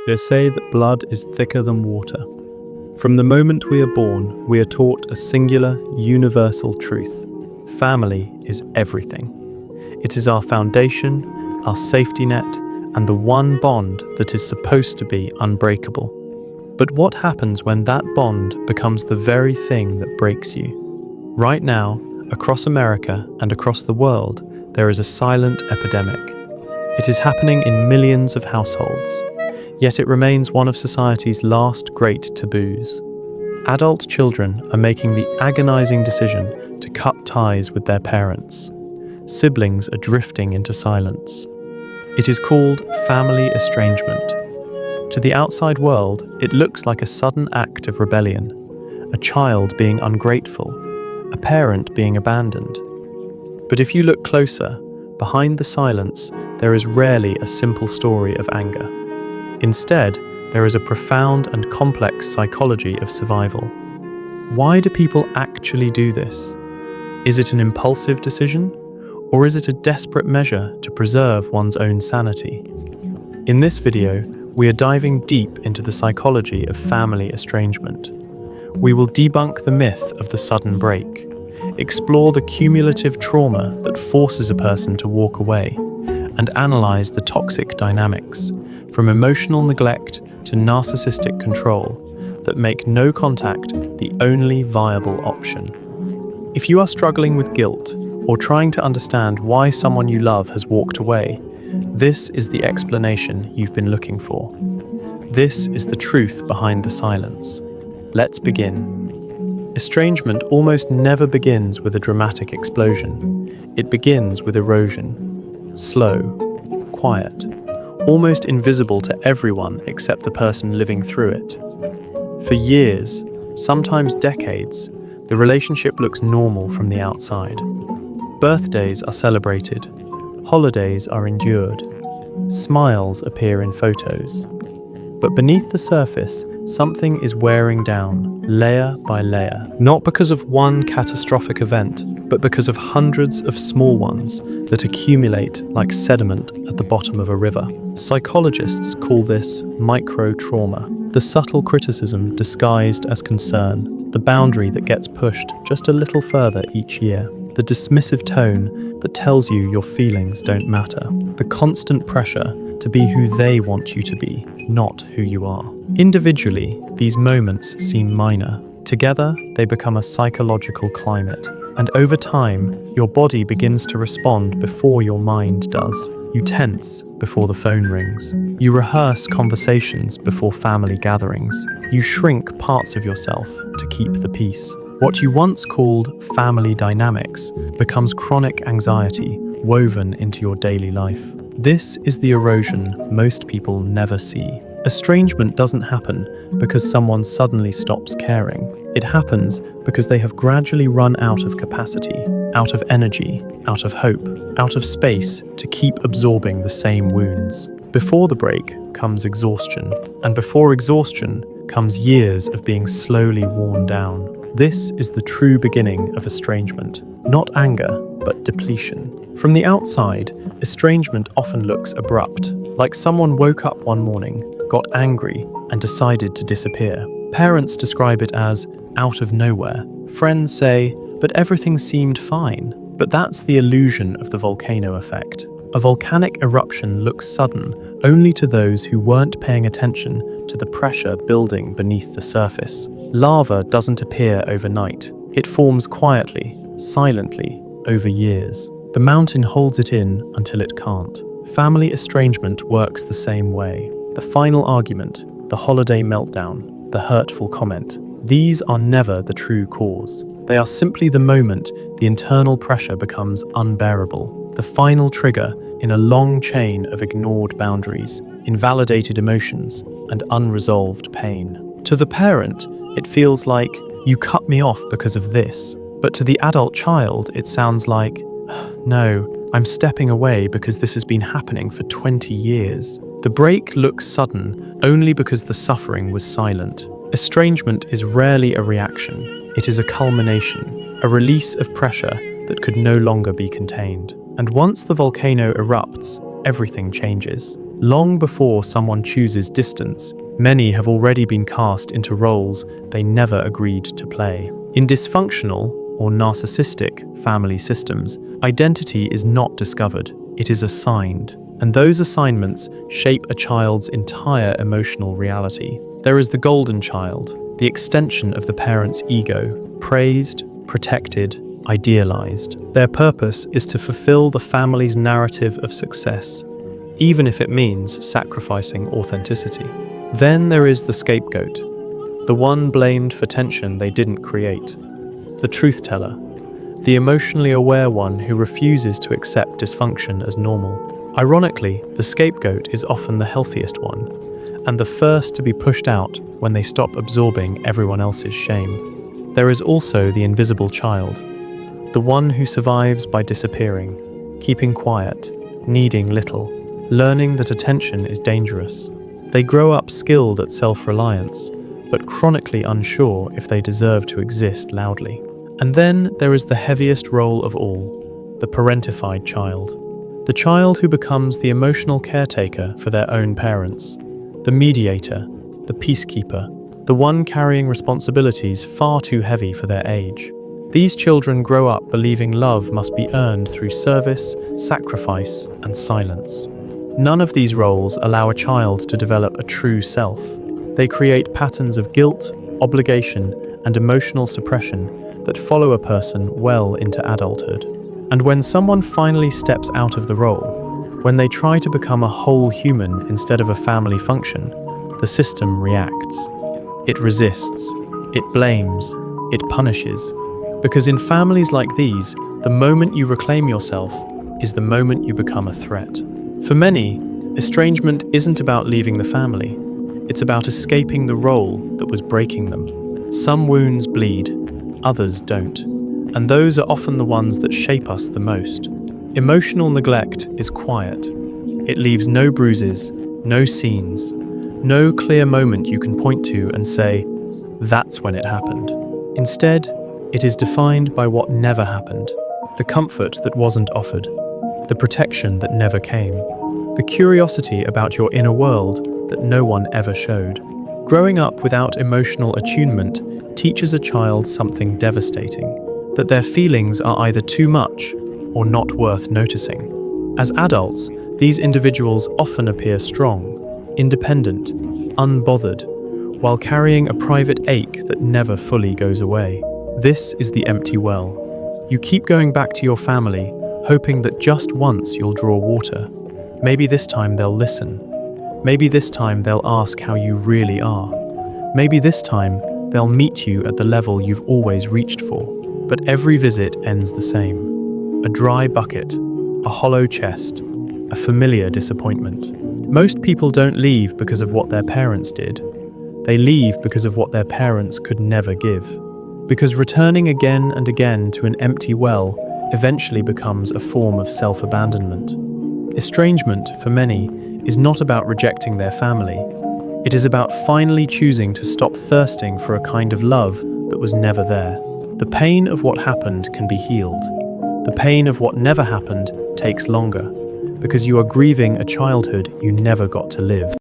They say that blood is thicker than water. From the moment we are born, we are taught a singular, universal truth. Family is everything. It is our foundation, our safety net, and the one bond that is supposed to be unbreakable. But what happens when that bond becomes the very thing that breaks you? Right now, across America and across the world, there is a silent epidemic. It is happening in millions of households, yet it remains one of society's last great taboos. Adult children are making the agonizing decision to cut ties with their parents. Siblings are drifting into silence. It is called family estrangement. To the outside world, it looks like a sudden act of rebellion, a child being ungrateful, a parent being abandoned. But if you look closer, behind the silence, there is rarely a simple story of anger. Instead, there is a profound and complex psychology of survival. Why do people actually do this? Is it an impulsive decision, or is it a desperate measure to preserve one's own sanity? In this video, we are diving deep into the psychology of family estrangement. We will debunk the myth of the sudden break, explore the cumulative trauma that forces a person to walk away, and analyze the toxic dynamics, from emotional neglect to narcissistic control, that make no contact the only viable option. If you are struggling with guilt or trying to understand why someone you love has walked away, this is the explanation you've been looking for. This is the truth behind the silence. Let's begin. Estrangement almost never begins with a dramatic explosion. It begins with erosion. Slow, quiet, almost invisible to everyone except the person living through it. For years, sometimes decades, the relationship looks normal from the outside. Birthdays are celebrated, holidays are endured, smiles appear in photos. But beneath the surface, something is wearing down, layer by layer, not because of one catastrophic event, but because of hundreds of small ones that accumulate like sediment at the bottom of a river. Psychologists call this micro-trauma, the subtle criticism disguised as concern, the boundary that gets pushed just a little further each year, the dismissive tone that tells you your feelings don't matter, the constant pressure to be who they want you to be, not who you are. Individually, these moments seem minor. Together, they become a psychological climate. And over time, your body begins to respond before your mind does. You tense before the phone rings. You rehearse conversations before family gatherings. You shrink parts of yourself to keep the peace. What you once called family dynamics becomes chronic anxiety woven into your daily life. This is the erosion most people never see. Estrangement doesn't happen because someone suddenly stops caring. It happens because they have gradually run out of capacity, out of energy, out of hope, out of space to keep absorbing the same wounds. Before the break comes exhaustion, and before exhaustion comes years of being slowly worn down. This is the true beginning of estrangement, not anger, but depletion. From the outside, estrangement often looks abrupt, like someone woke up one morning, got angry, and decided to disappear. Parents describe it as out of nowhere. Friends say, but everything seemed fine. But that's the illusion of the volcano effect. A volcanic eruption looks sudden only to those who weren't paying attention to the pressure building beneath the surface. Lava doesn't appear overnight. It forms quietly, silently, over years. The mountain holds it in until it can't. Family estrangement works the same way. The final argument, the holiday meltdown, the hurtful comment. These are never the true cause. They are simply the moment the internal pressure becomes unbearable, the final trigger in a long chain of ignored boundaries, invalidated emotions, and unresolved pain. To the parent, it feels like, you cut me off because of this. But to the adult child, it sounds like, no, I'm stepping away because this has been happening for 20 years. The break looks sudden only because the suffering was silent. Estrangement is rarely a reaction. It is a culmination, a release of pressure that could no longer be contained. And once the volcano erupts, everything changes. Long before someone chooses distance, many have already been cast into roles they never agreed to play. In dysfunctional or narcissistic family systems, identity is not discovered, it is assigned. And those assignments shape a child's entire emotional reality. There is the golden child, the extension of the parent's ego, praised, protected, idealized. Their purpose is to fulfill the family's narrative of success, even if it means sacrificing authenticity. Then there is the scapegoat, the one blamed for tension they didn't create. The truth teller, the emotionally aware one who refuses to accept dysfunction as normal. Ironically, the scapegoat is often the healthiest one, and the first to be pushed out when they stop absorbing everyone else's shame. There is also the invisible child, the one who survives by disappearing, keeping quiet, needing little, learning that attention is dangerous. They grow up skilled at self-reliance, but chronically unsure if they deserve to exist loudly. And then there is the heaviest role of all, the parentified child. The child who becomes the emotional caretaker for their own parents, the mediator, the peacekeeper, the one carrying responsibilities far too heavy for their age. These children grow up believing love must be earned through service, sacrifice, and silence. None of these roles allow a child to develop a true self. They create patterns of guilt, obligation, and emotional suppression that follow a person well into adulthood. And when someone finally steps out of the role, when they try to become a whole human instead of a family function, the system reacts. It resists, it blames, it punishes. Because in families like these, the moment you reclaim yourself is the moment you become a threat. For many, estrangement isn't about leaving the family. It's about escaping the role that was breaking them. Some wounds bleed, others don't. And those are often the ones that shape us the most. Emotional neglect is quiet. It leaves no bruises, no scenes, no clear moment you can point to and say, that's when it happened. Instead, it is defined by what never happened, the comfort that wasn't offered, the protection that never came, the curiosity about your inner world that no one ever showed. Growing up without emotional attunement teaches a child something devastating, that their feelings are either too much or not worth noticing. As adults, these individuals often appear strong, independent, unbothered, while carrying a private ache that never fully goes away. This is the empty well. You keep going back to your family, hoping that just once you'll draw water. Maybe this time they'll listen. Maybe this time they'll ask how you really are. Maybe this time they'll meet you at the level you've always reached for. But every visit ends the same. A dry bucket, a hollow chest, a familiar disappointment. Most people don't leave because of what their parents did. They leave because of what their parents could never give. Because returning again and again to an empty well eventually becomes a form of self-abandonment. Estrangement, for many, is not about rejecting their family. It is about finally choosing to stop thirsting for a kind of love that was never there. The pain of what happened can be healed. The pain of what never happened takes longer, because you are grieving a childhood you never got to live.